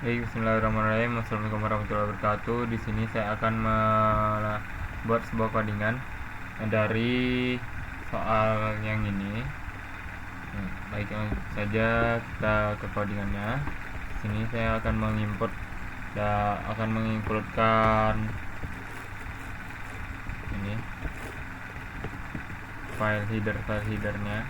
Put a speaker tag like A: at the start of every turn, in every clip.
A: Baik, bismillahirrahmanirrahim. Assalamualaikum warahmatullahi wabarakatuh. Di sini saya akan membuat sebuah codingan dari soal yang ini. Baik, langsung saja kita ke codingannya. Di sini saya akan menginput dan akan menginputkan ini file headernya.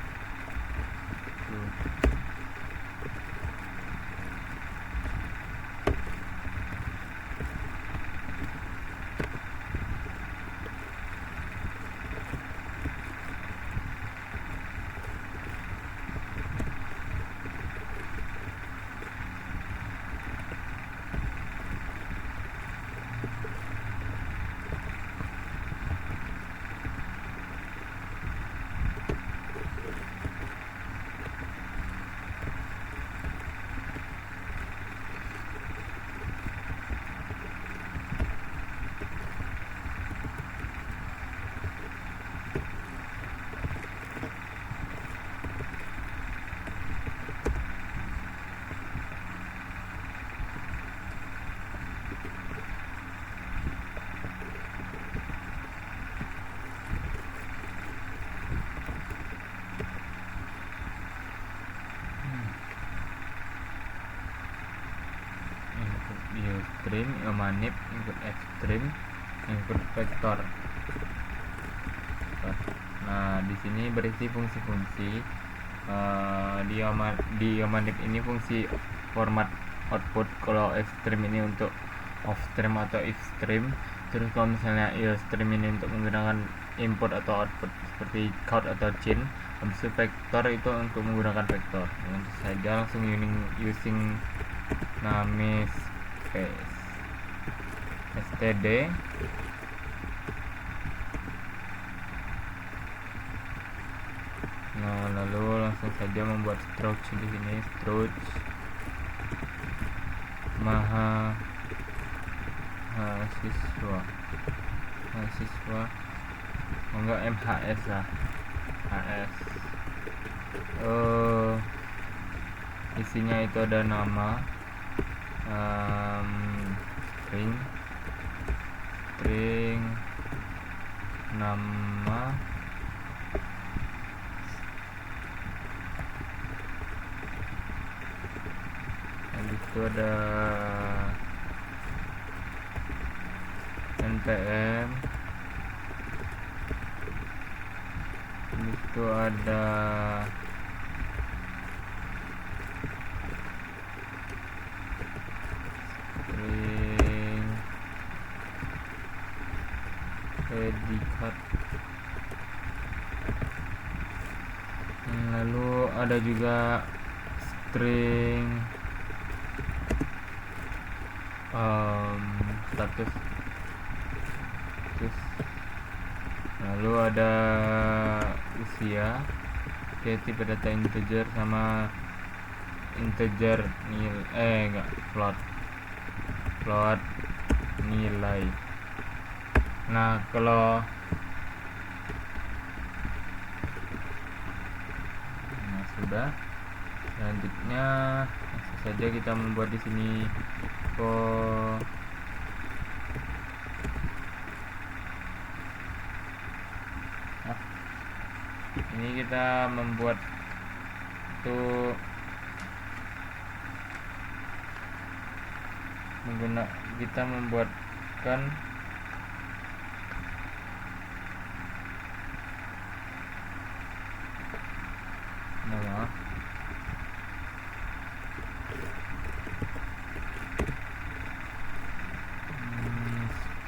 A: Input uStream, manip, input extreme, input vector. Nah, di sini berisi fungsi-fungsi. Di manip ini fungsi format output, kalau extreme ini untuk off stream atau if stream. Terus kalau misalnya stream ini untuk menggunakan input atau output seperti count atau chain. Habis itu vector itu untuk menggunakan vektor. Langsung saja langsung using namespace std Nah, lalu langsung saja membuat struct di sini, struct mahasiswa enggak MHS lah, HS. Isinya itu ada nama, string nama, habis itu ada npm, habis itu ada string predikat, lalu ada juga string status, lalu ada usia, tipe data integer sama integer float nilai. Nah, sudah, selanjutnya langsung saja kita membuat di sini ini kita membuat kita membuatkan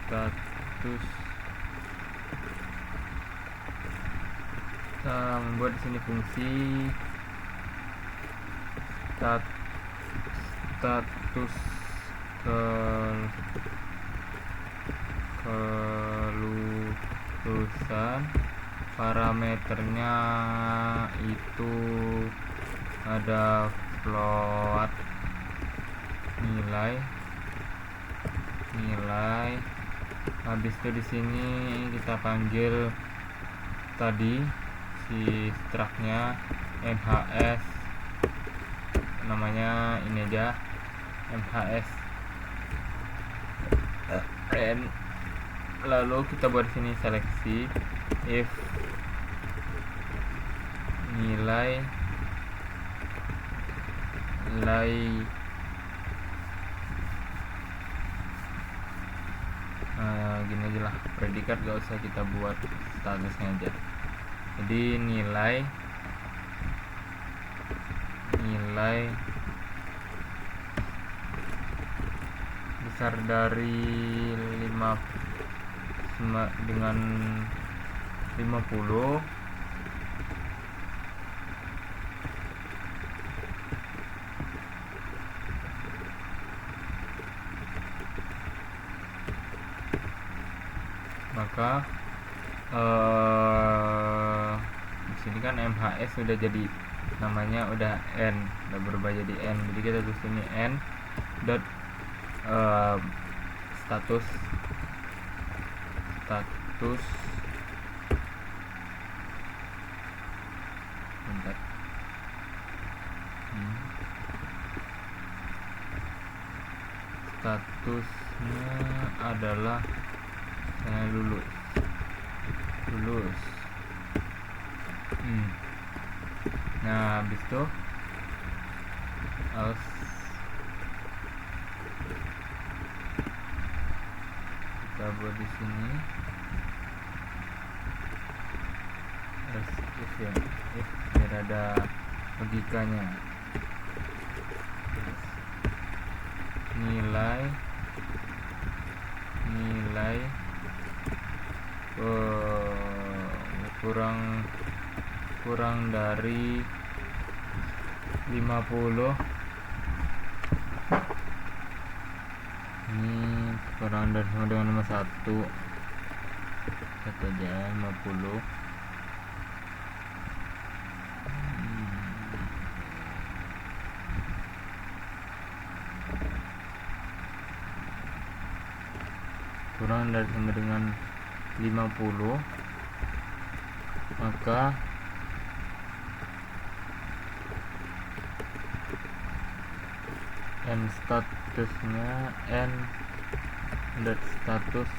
A: status. Kita membuat di sini fungsi status kelulusan. Parameternya itu ada float nilai. Habis itu di sini kita panggil tadi si struct-nya MHS, namanya ini aja, MHS n. Lalu kita buat sini seleksi if nilai gini aja lah, predikat gak usah kita buat, statusnya aja. Jadi nilai besar dari 5 dengan 50 maka di sini kan MHS sudah jadi namanya udah n, udah berubah jadi n. Jadi kita tulis ini n dot status bentar. Statusnya adalah lulus. Nah, habis itu else kita buat di sini if ya, if biar ada logikanya. Nilai kurang dari 50. Ini kurang dari sama dengan nomor 1 aja 50. Kurang dari sama dengan 50, maka n statusnya n dot status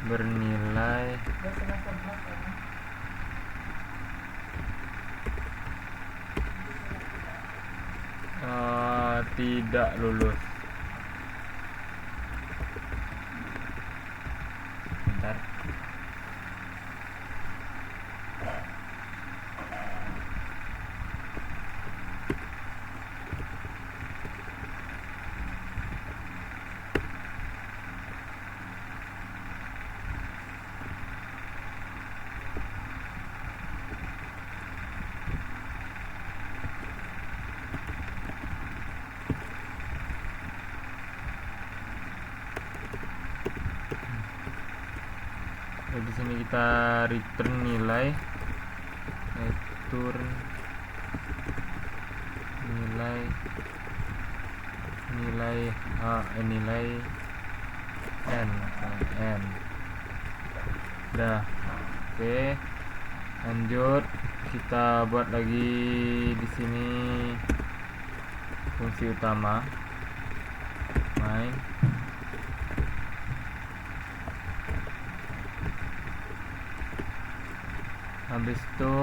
A: bernilai tidak lulus. Bentar. Di sini kita return nilai n. Udah. Oke. Lanjut, kita buat lagi di sini fungsi utama main. Habis itu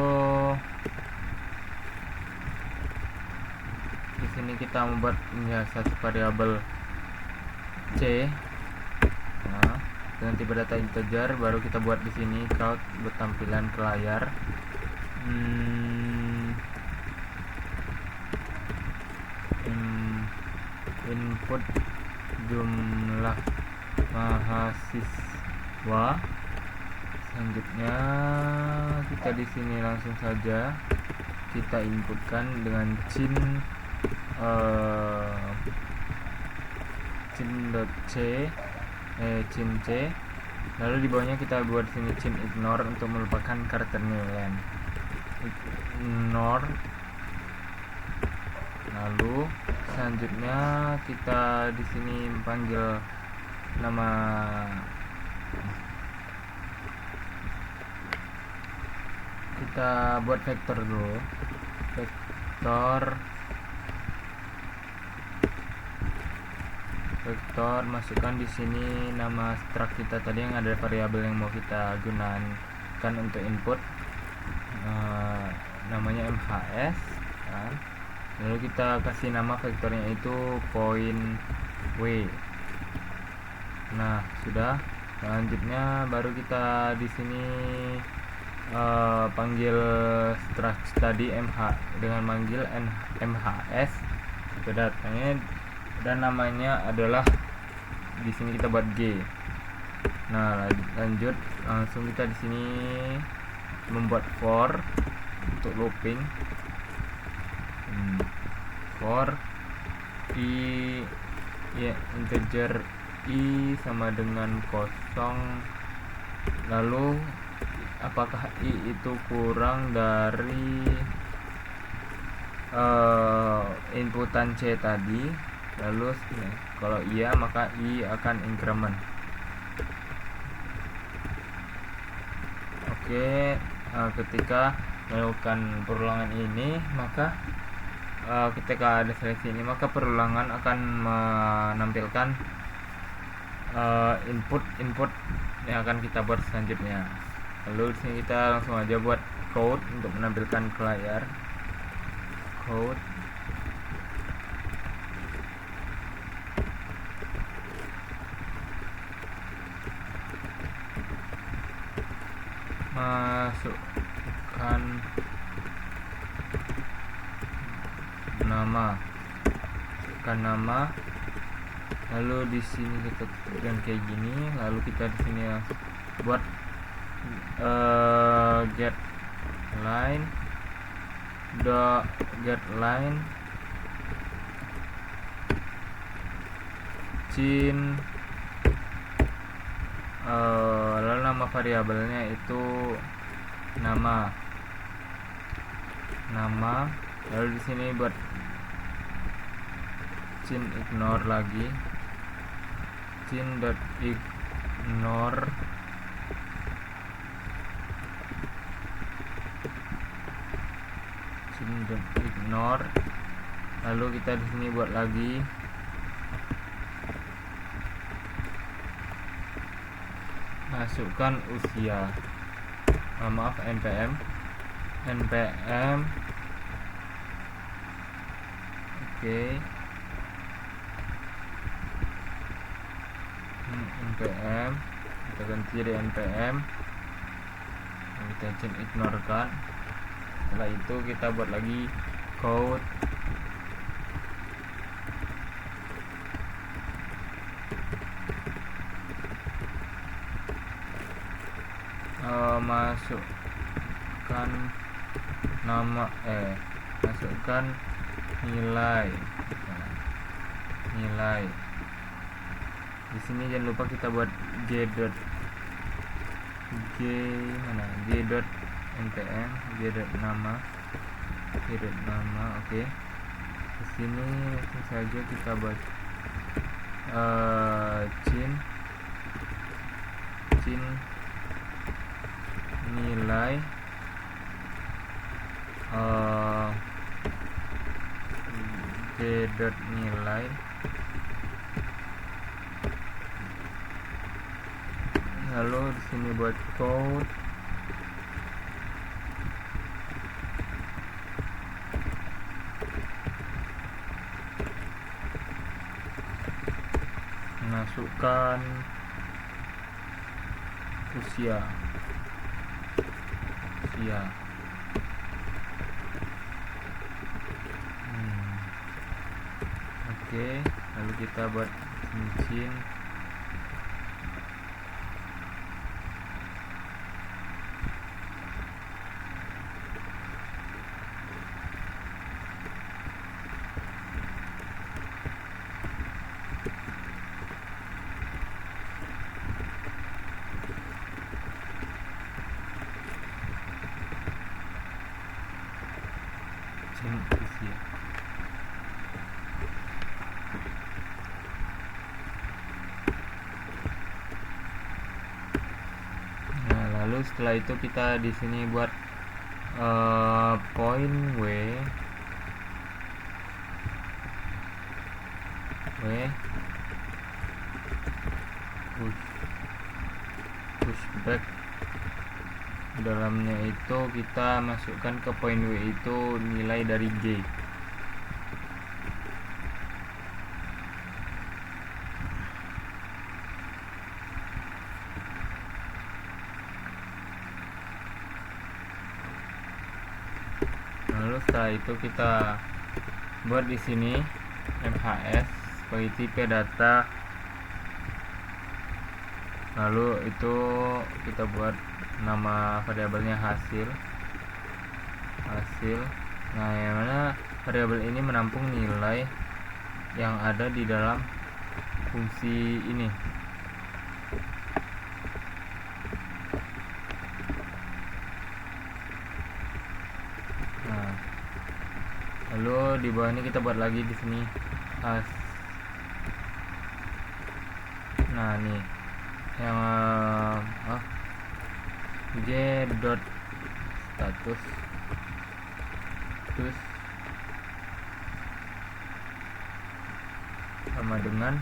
A: di sini kita membuat satu variabel c. Nah, dengan tipe data integer baru kita buat di sini count bertampilan ke layar. Input jumlah mahasiswa. Selanjutnya kita di sini langsung saja kita inputkan dengan cin c. Lalu di bawahnya kita buat sini cin ignore untuk melupakan karakter nilai. Ignore. Lalu selanjutnya kita di sini panggil nama kita buat vektor dulu. Vektor vektor, masukkan di sini nama struct kita tadi yang ada variabel yang mau kita gunakan untuk input, namanya mhs kan. Lalu kita kasih nama vektornya itu point w. Nah, sudah. Selanjutnya baru kita di sini panggil struct tadi dengan manggil mhs kedatangannya, dan namanya adalah di sini kita buat g. Nah, lanjut langsung kita di sini membuat for untuk looping. For i ya, integer i sama dengan kosong, lalu apakah i itu kurang dari inputan c tadi, lalu kalau iya maka i akan increment. Oke, ketika melakukan perulangan ini, maka ketika ada seleksi ini, maka perulangan akan menampilkan input yang akan kita buat selanjutnya. Lalu di sini kita langsung aja buat code untuk menampilkan ke layar. Code masukkan nama, lalu di sini kita tuliskan kayak gini, lalu kita di sini buat get line cin, lalu nama variabelnya itu nama, lalu di sini buat cin ignore lagi, cin.ignore lalu kita di sini buat lagi masukkan usia, maaf, npm oke, npm kita ganti dari npm, kita cin ignore kan. Setelah itu kita buat lagi code masukkan nama, masukkan nilai. Di sini jangan lupa kita buat g.npm, g.nama. Oke. Di sini langsung saja kita buat cin nilai g.nilai, lalu di sini buat code masukkan usia. Oke, lalu kita buat cincin usia. Nah, lalu setelah itu kita di sini buat point w, callback. Dalamnya itu kita masukkan ke point W itu nilai dari G. Lalu setelah itu kita buat di sini MHS sebagai tipe data. Lalu itu kita buat nama variabelnya hasil. Nah, yang mana variabel ini menampung nilai yang ada di dalam fungsi ini. Nah, lalu di bawah ini kita buat lagi di sini nah nih yang g dot status terus sama dengan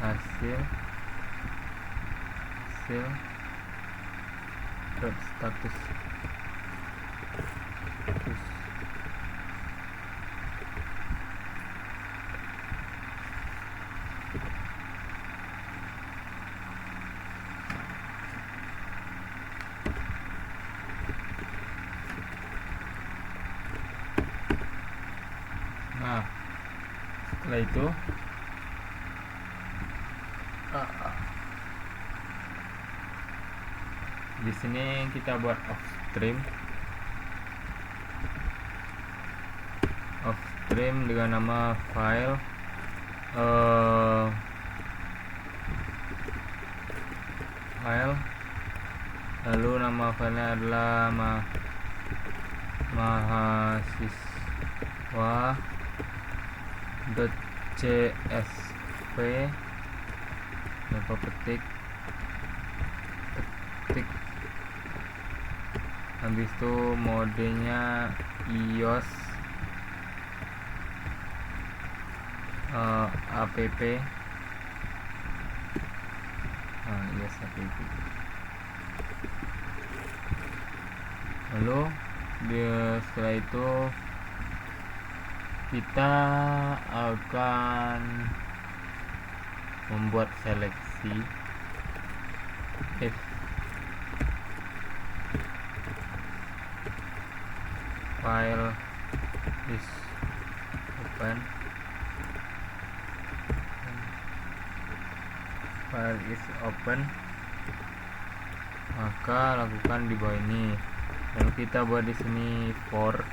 A: hasil dot status terus. Nah, setelah itu di sini kita buat offstream dengan nama file lalu nama filenya adalah mahasiswa.csv. Lupa petik habis itu modenya iOS app iOS app. Lalu setelah itu kita akan membuat seleksi if file is open maka lakukan di bawah ini. Lalu kita buat di sini for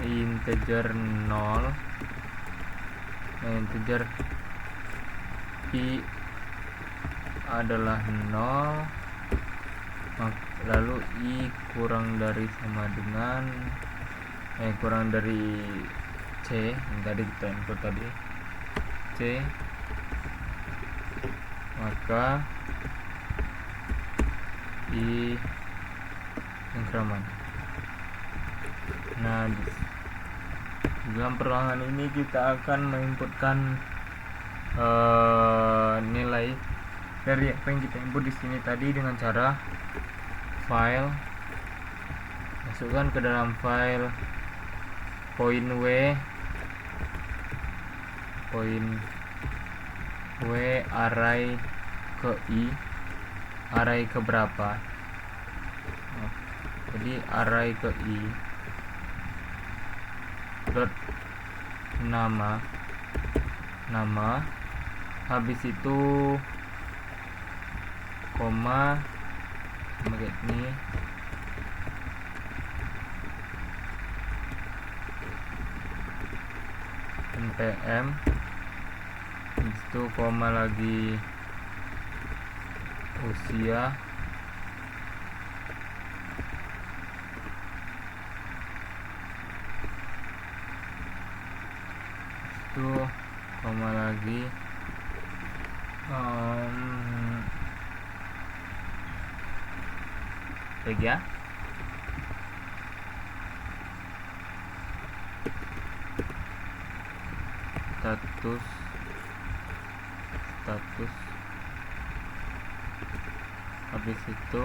A: integer 0 integer i adalah 0, lalu i kurang dari sama dengan kurang dari c yang tadi kita input tadi c, maka i increment. Nah, di dalam perlahan ini kita akan menginputkan nilai dari apa yang kita input di sini tadi dengan cara file, masukkan ke dalam file point w array ke i, array ke berapa, jadi array ke i dot nama habis itu koma begini npm habis itu koma lagi usia itu koma lagi ya. status habis itu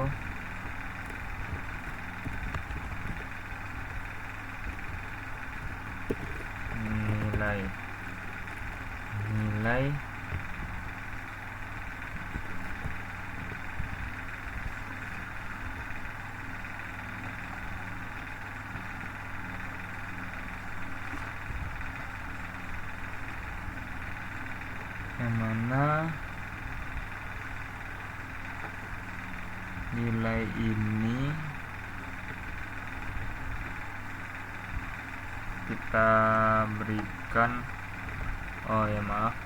A: nilai yang mana nilai ini kita berikan maaf,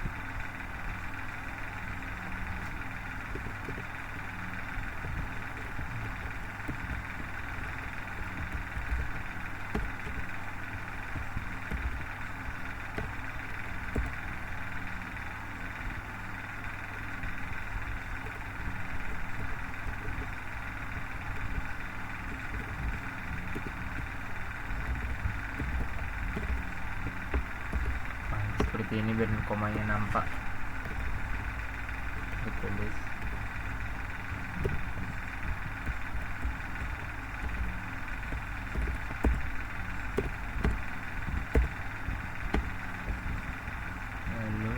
A: seperti ini biar komanya nampak ditulis. Lalu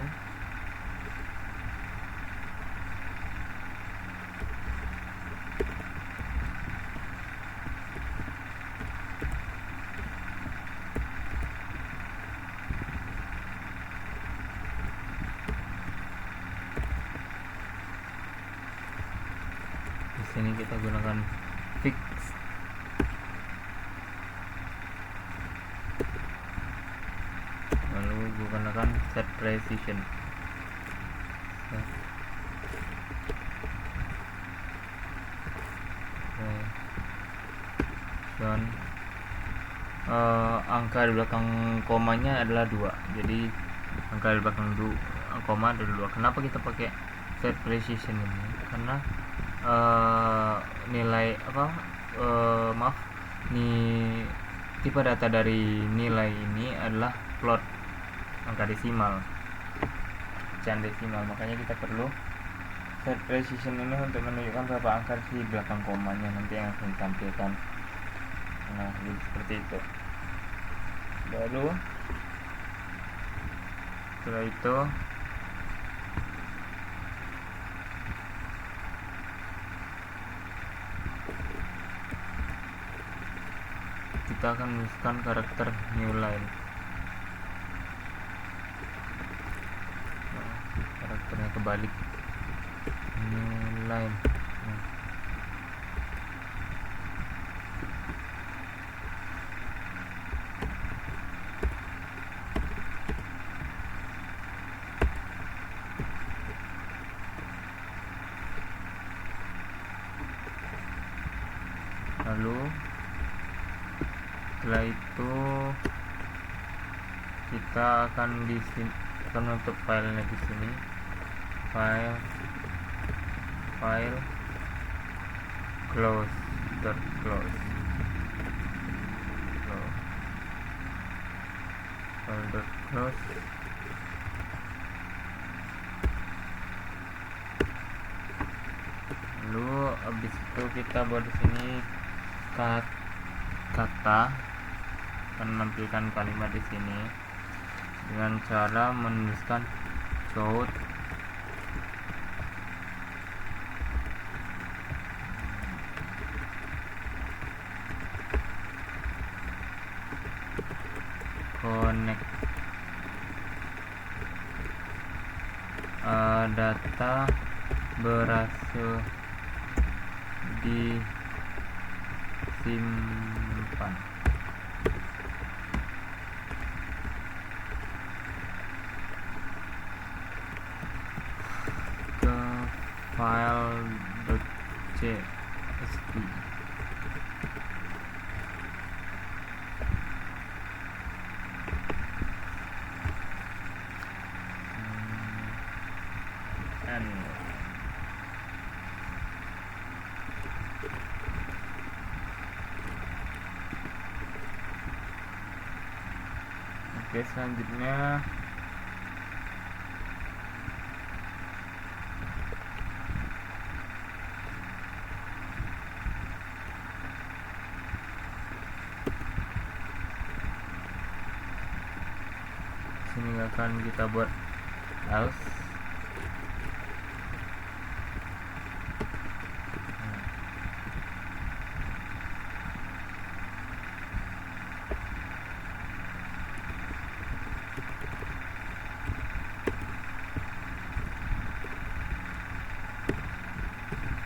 A: di sini kita gunakan fix, lalu gunakan set precision. Angka di belakang komanya adalah 2, jadi angka di belakang koma adalah 2. Kenapa kita pakai set precision ini? Karena nilai tipe data dari nilai ini adalah float, angka desimal, pecahan desimal. Makanya kita perlu set precision ini untuk menunjukkan berapa angka di belakang komanya nanti yang akan ditampilkan. Nah, jadi seperti itu. Lalu setelah itu kita akan menuliskan karakter new line. Karakternya kebalik, new line. Lalu setelah itu kita akan menutup filenya di sini, file close. Lalu habis itu kita buat di sini kata akan menampilkan kalimat di sini dengan cara menuliskan code connect data berhasil disimpan ke file.csv. Oke, selanjutnya sini akan kita buat else.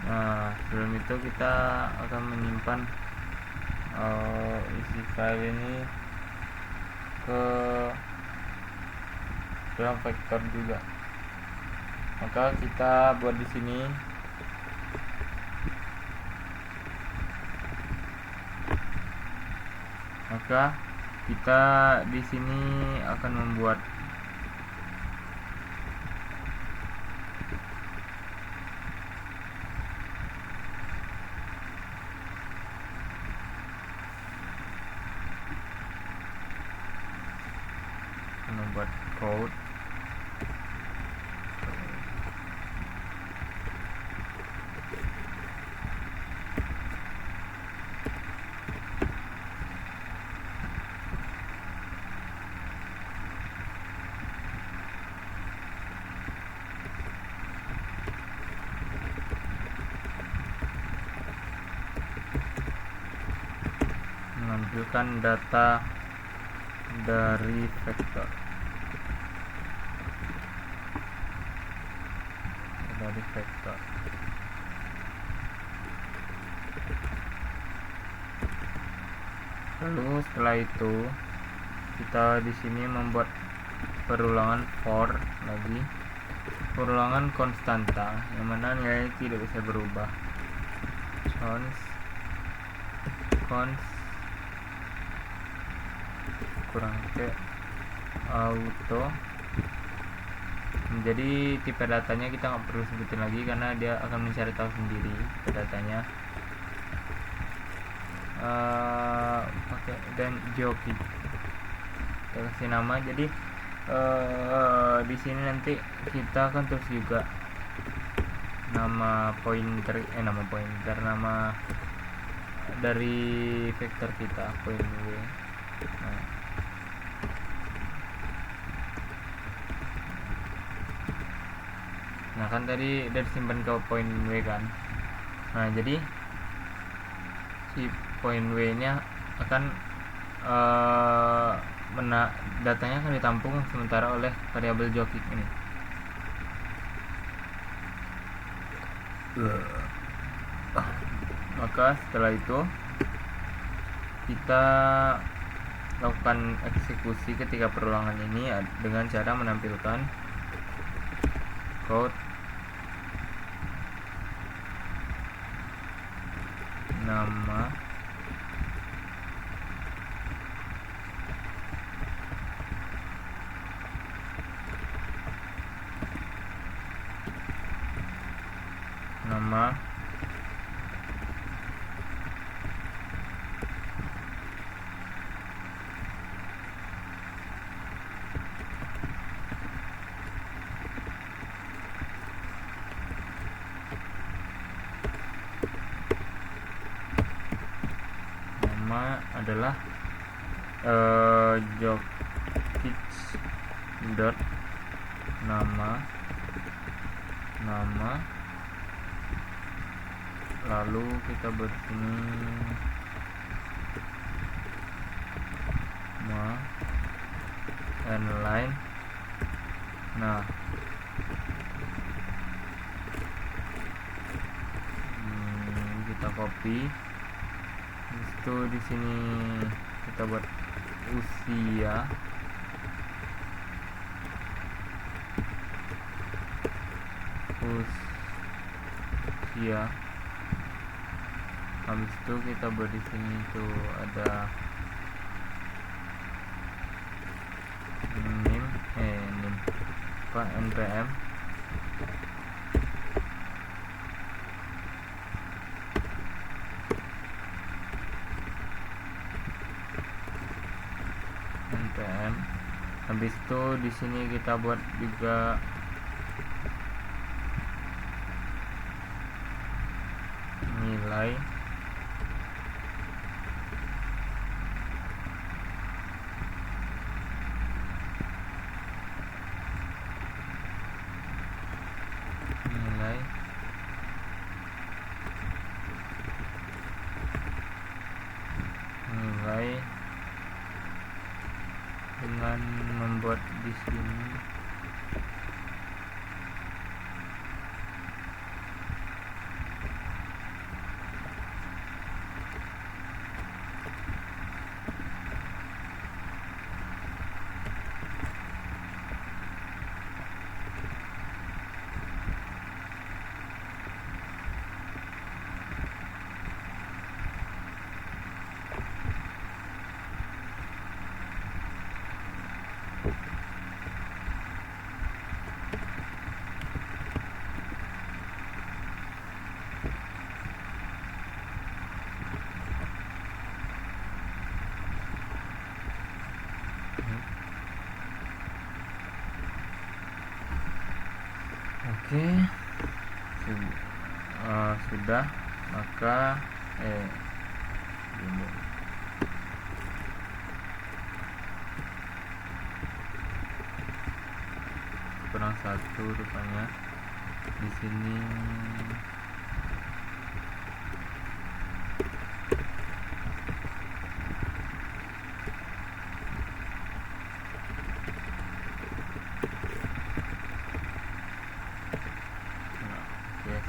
A: Nah, sebelum itu kita akan menyimpan isi file ini ke dalam vektor juga. Maka kita buat di sini akan membuat code. Mengambilkan data dari vektor. Lalu setelah itu kita di sini membuat perulangan for lagi, perulangan konstanta yang mana nilainya tidak bisa berubah. Const kurang ke auto. Jadi tipe datanya kita nggak perlu sebutin lagi karena dia akan mencari tahu sendiri tipe datanya. Pakai dan joki kita kasih nama. Jadi di sini nanti kita akan tulis juga nama nama dari vektor kita, point w. Nah kan tadi udah disimpan ke point w kan. Nah jadi si point w nya akan datanya akan ditampung sementara oleh variabel joki ini. Maka setelah itu kita lakukan eksekusi ketika perulangan ini dengan cara menampilkan code nama adalah jobkits dot nama lalu kita buat sini line. Nah kita copy. Itu di sini kita buat usia habis itu kita buat di sini tuh ada npm habis itu di sini kita buat juga nilai dengan membuat di sini oke. Sudah, maka kurang satu rupanya di sini.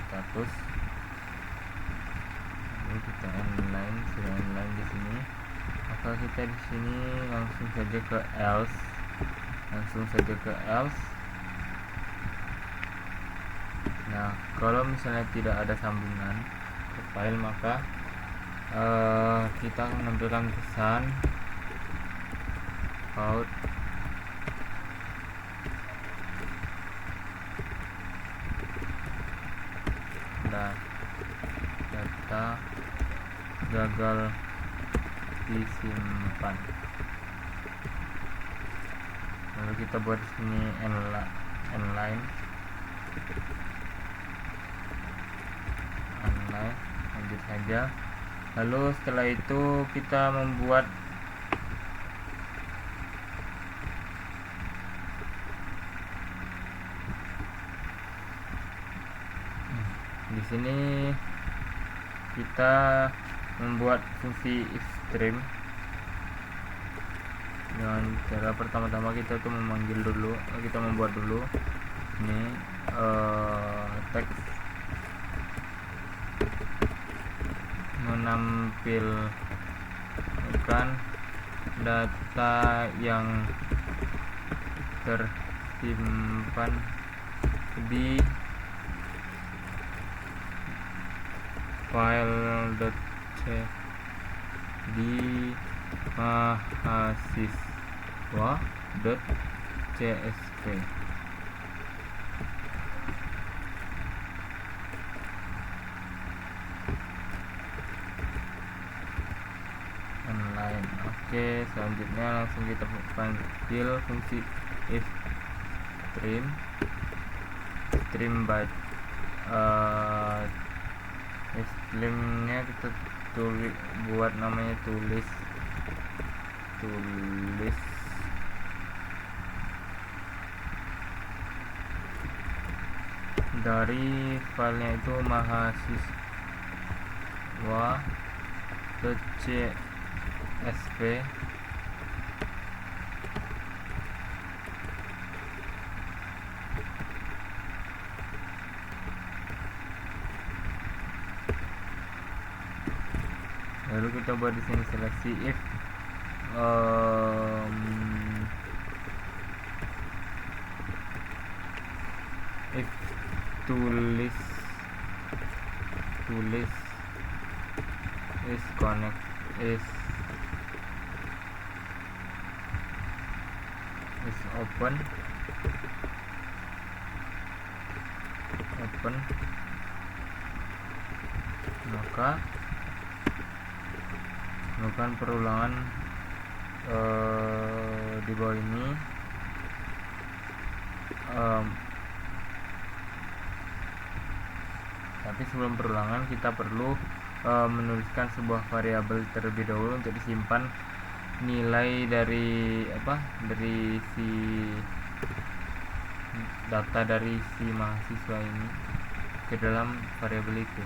A: Status ini kita inline, sudah inline di sini, maka kita di sini langsung saja ke else, Nah, kalau misalnya tidak ada sambungan ke file, maka kita akan menampilkan pesan out data gagal disimpan. Lalu kita buat di sini inline, lanjut saja. Lalu setelah itu kita membuat di sini kita membuat fungsi ifstream dengan cara pertama-tama kita tuh membuat dulu ini teks menampilkan data yang tersimpan di file.c di mahasiswa.csv. Online. Oke, selanjutnya langsung kita panggil fungsi if stream by streamnya kita buat namanya tulis dari filenya itu mahasiswa.csv. Lalu kita buat di sini seleksi if tulis is connect is open, maka melakukan perulangan di bawah ini. Tapi sebelum perulangan kita perlu menuliskan sebuah variabel terlebih dahulu untuk disimpan nilai dari si data dari si mahasiswa ini ke dalam variabel itu.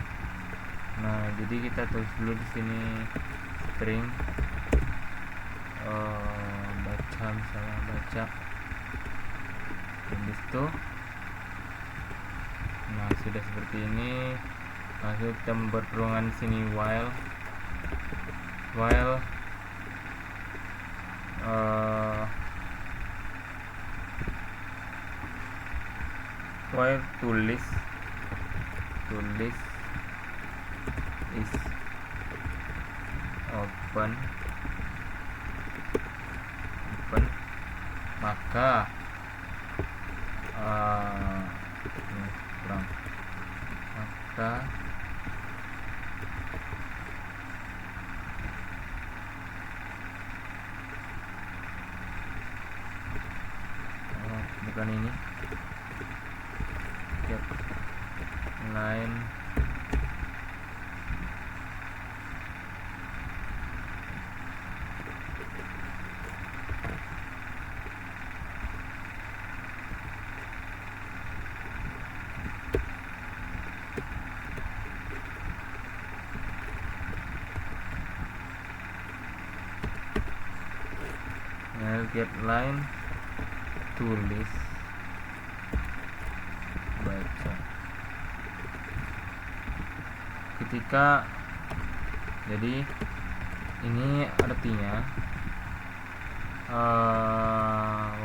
A: Nah, jadi kita tulis dulu di sini string baca baca, misalnya baca habis itu. Nah, sudah seperti ini. Lalu kita membuat ruangan sini while tulis is open, maka bukan ini, get line tulis baca. Ketika jadi ini artinya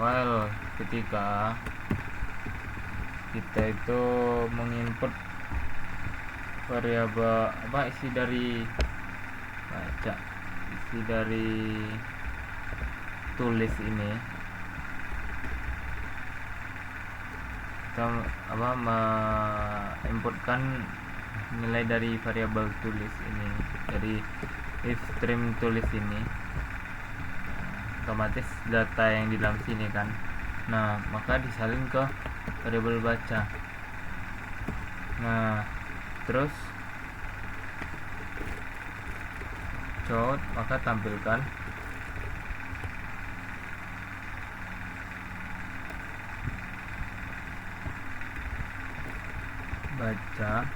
A: while ketika kita itu menginput variabel isi dari tulis ini, kita menginputkan nilai dari variabel tulis ini, dari if string tulis ini, otomatis data yang di dalam sini kan. Nah, maka disalin ke variabel baca. Nah, terus count, maka tampilkan baca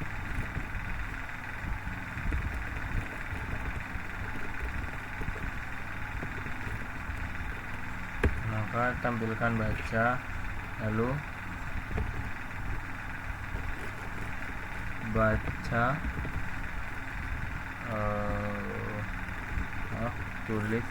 A: tampilkan baca, lalu baca tulis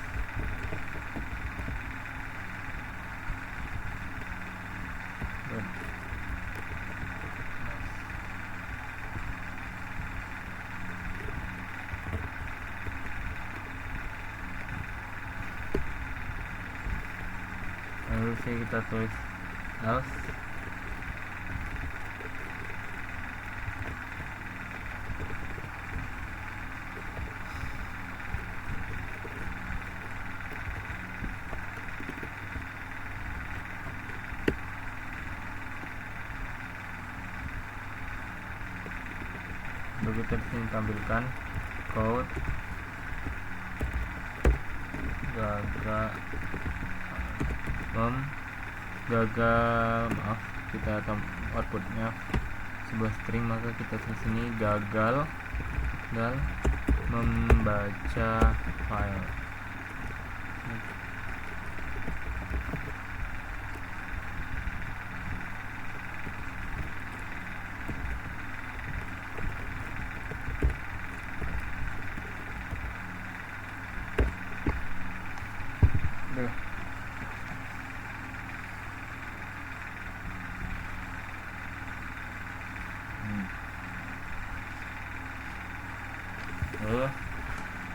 A: lalu kita tulis else. Begitu disini tampilkan code gagal kita outputnya sebuah string, maka kita tulis sini gagal membaca file.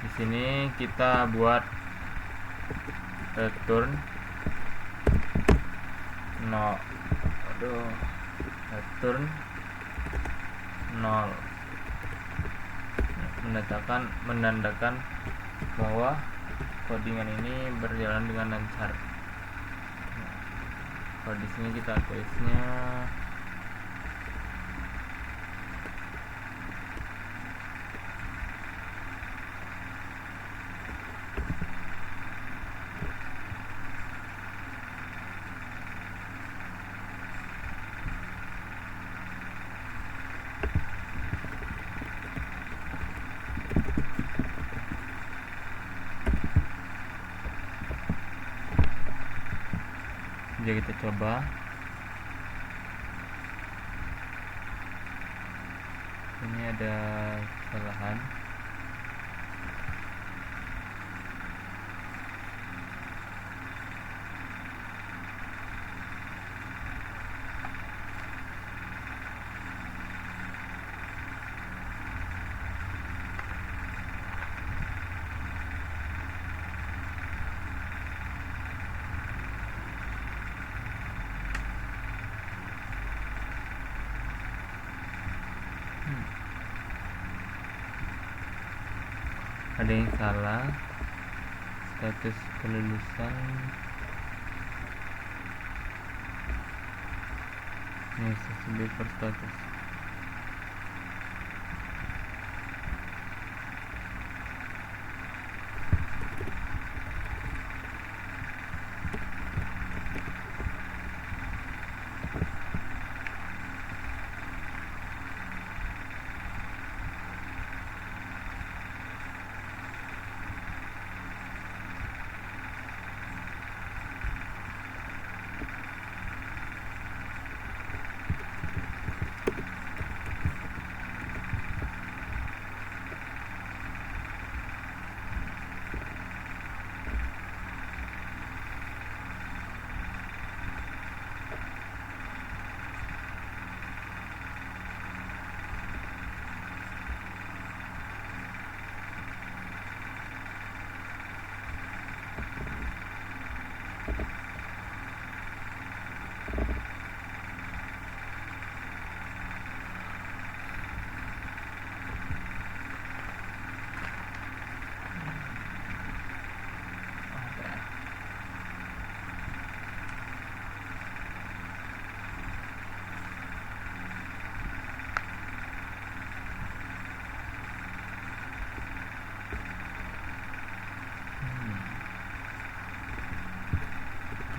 A: Di sini kita buat return return 0, menandakan bahwa codingan ini berjalan dengan lancar. Kalau di sini kita tulisnya Jadi kita coba. Ini ada kesalahan. Ada yang salah. Status kelulusan necessary for status.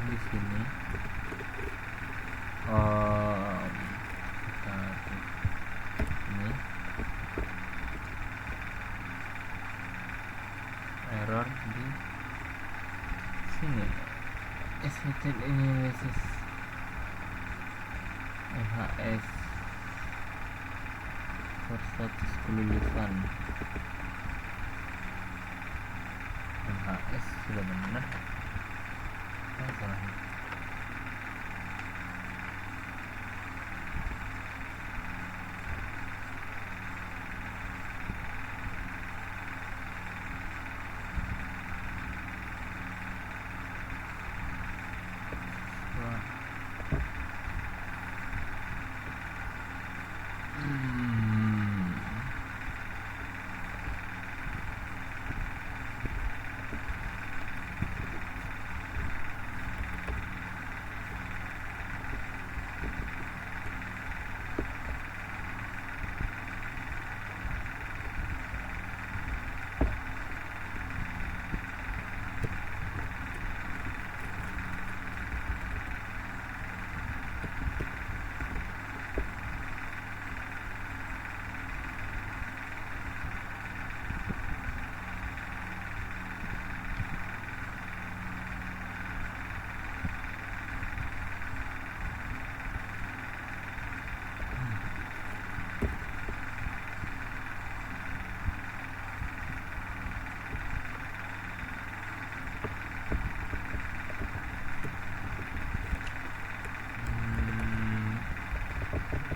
A: Di sini kita ini error di sini. Estimated analysis MHS for status kelulusan. MHS sudah benar. Salah.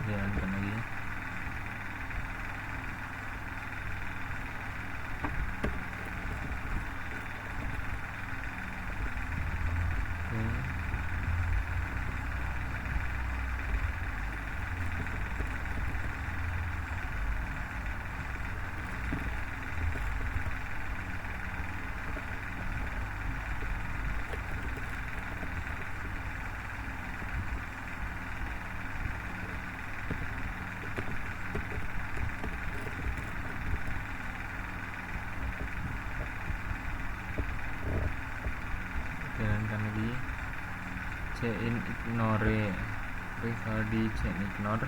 A: Jalankan lagi. Jalankan lagi. Check-in ignore. Bisa di check ignore.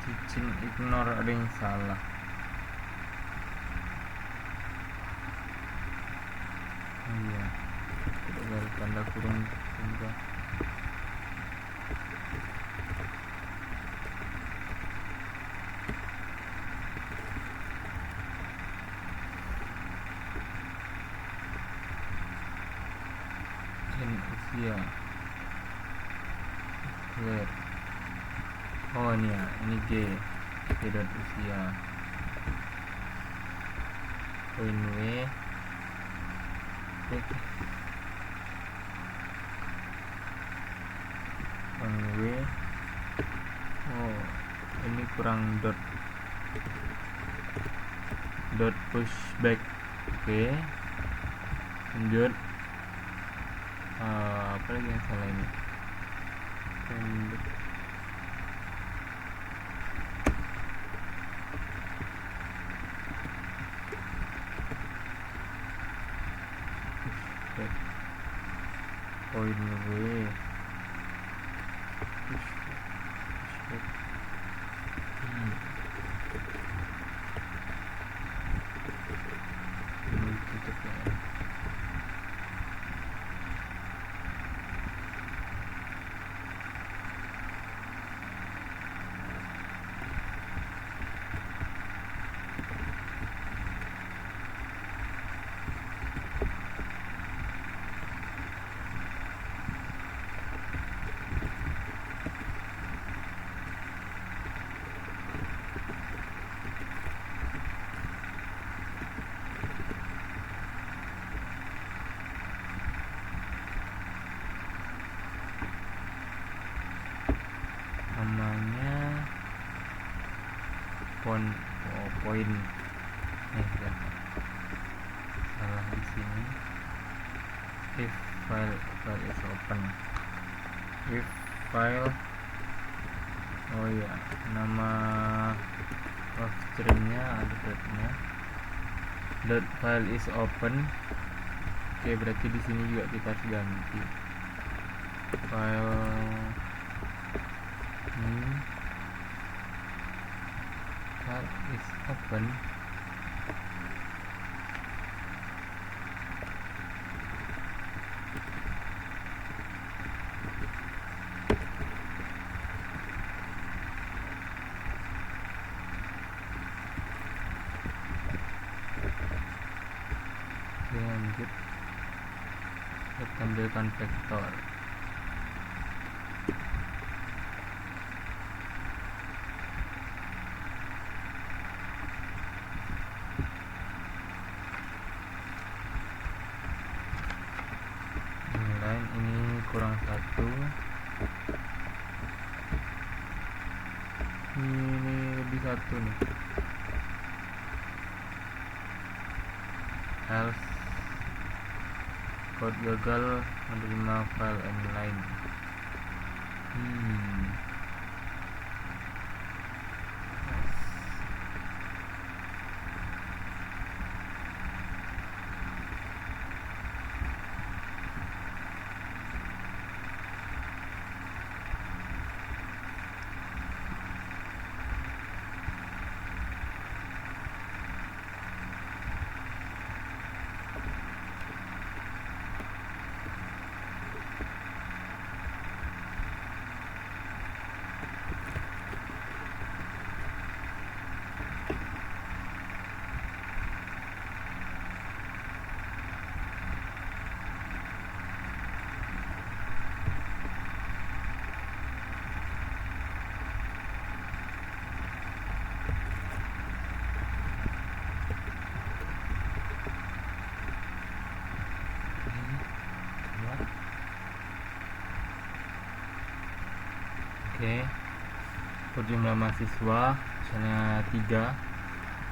A: Teaching ignore, ada yang salah. tanda kurung enggak. Usia clear. Oh ini ya, ini G dot usia. Poin W oh ini kurang dot pushback. Oke, lanjut. Apa lagi yang salah ini? Pushback. Poin W pushback. Ini tutup ya. Namanya poin ya. Salah di sini. If file is open. If file, oh ya, nama of stringnya ada dotnya. Dot file is open. Oke, berarti di sini juga kita harus ganti file file is open. Lanjut, kita tampilkan vektor. Ini kurang 1, ini lebih 1 nih. Else code gagal menerima file inline. Oke, per jumlah mahasiswa misalnya 3,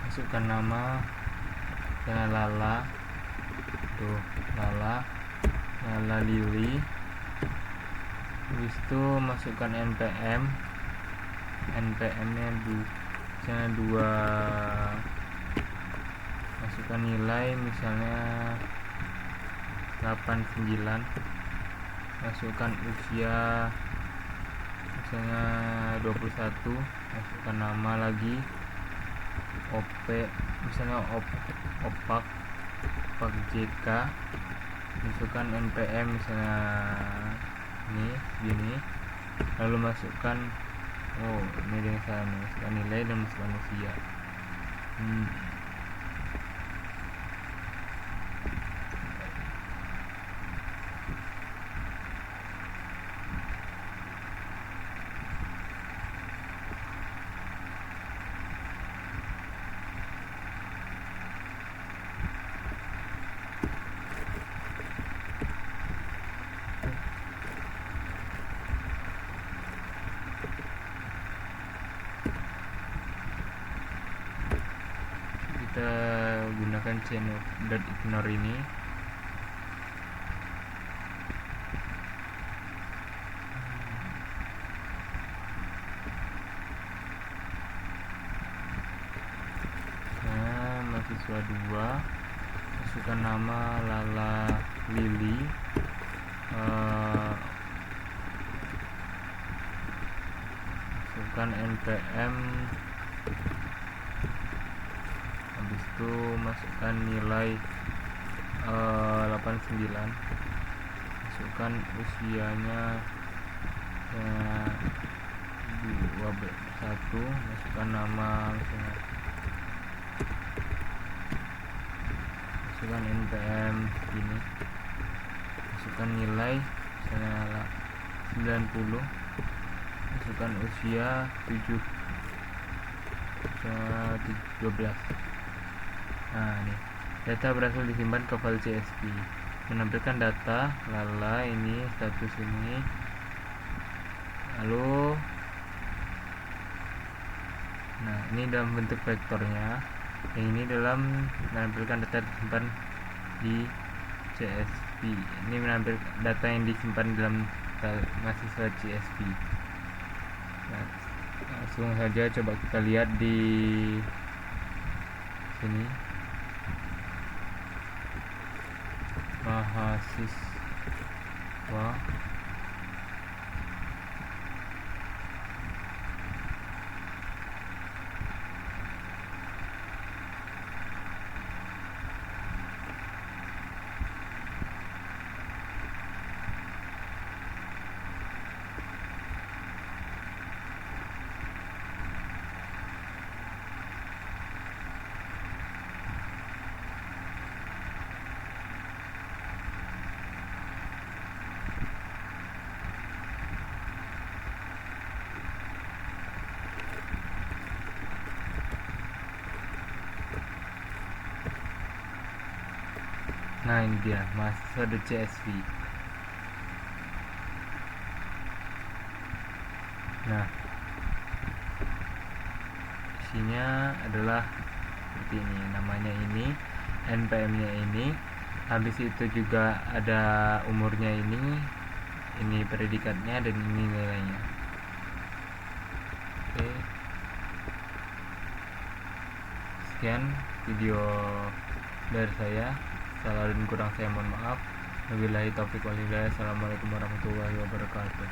A: masukkan nama, misalnya Lala, tuh Lala Lili. Habis itu masukkan npm nya misalnya 2, masukkan nilai misalnya 89, masukkan usia misalnya 21, masukkan nama lagi, OP misalnya opak JK, masukkan NPM misalnya ini gini, lalu masukkan ini dengan saya masukkan nilai dan masukkan usia. Kita gunakan chain.ignore ini. Nah, mahasiswa 2, masukkan nama Lala Lili, masukkan NPM, habis itu masukkan nilai 89, masukkan usianya 21, masukkan nama misalnya, masukkan NPM ini, masukkan nilai misalnya 90, masukkan usia 12. Nah, ini data berhasil disimpan ke file CSV, menampilkan data Lala ini, status ini, lalu nah ini dalam bentuk vektornya, yang ini dalam menampilkan data disimpan di CSV. Ini menampilkan data yang disimpan dalam mahasiswa CSV. Nah, langsung saja coba kita lihat di sini, mahasiswa Nah, ini dia mahasiswa.csv. Nah, isinya adalah seperti ini, namanya ini, NPM-nya ini, habis itu juga ada umurnya ini predikatnya, dan ini nilainya. Oke, sekian video dari saya. Salah dan kurang saya mohon maaf. Wabillahi taufiq wal hidayah. Assalamualaikum warahmatullahi wabarakatuh.